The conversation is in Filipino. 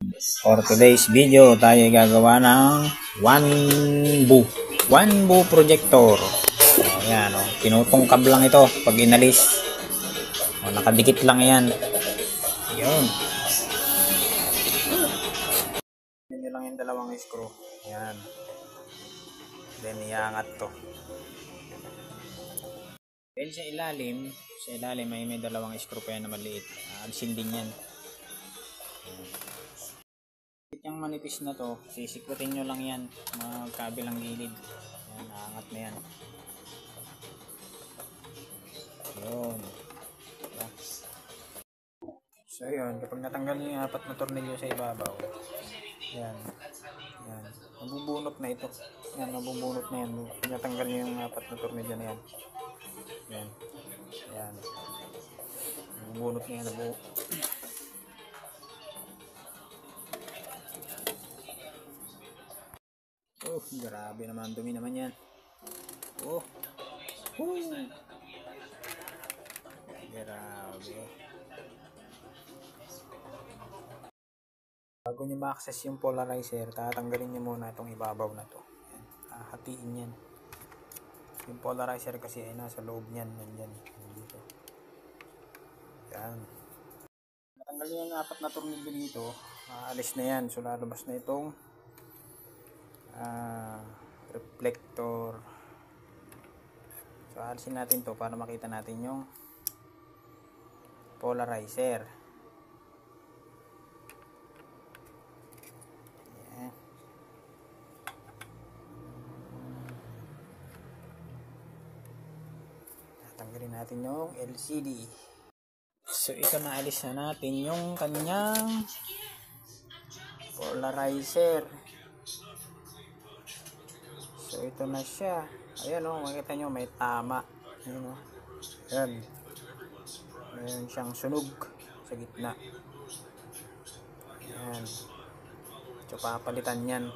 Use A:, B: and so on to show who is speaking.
A: For today's video, tayo gagawa ng Wanbo projector. Ayan, tinutungkab lang ito pag inalis. Nakadikit lang yan. Yun. Yun lang yung dalawang screw. Ayan. Then, iangat to. Then, sa ilalim ay may dalawang screw pa yan na maliit. Alisin din yan. Yung manipis na to, sisikutin nyo lang yan mga kabilang gilid. Yan, naangat na yan. Yun. So yun, kapag natanggal nyo yung 4 na tornilyo sa ibabaw, yan, mabubunot na ito. Yan, mabubunot na yan. Natanggal nyo yung 4 na tornilyo na yan. Yan, mabubunot na yan. Oh, grabe naman, dumi naman yan. Oh. Grabe. Bago nyo ma-access yung polarizer, tatanggalin nyo muna itong ibabaw na to. Yan. Hatiin yan. Yung polarizer kasi ay nasa loob niyan, nandyan, dito. Yan. Natanggal nyo yung 4 na tornilyo dito, aalis na yan. So lalabas na itong reflector. So alisin natin to para makita natin yung polarizer. Ayan. Tatanggalin natin yung LCD. So ito, naalis na natin yung kanyang polarizer. So ito na siya. Ayan o, makikita nyo may tama. Ayan o. Ayan. Mayroon siyang sunog sa gitna. Ayan. So papalitan yan.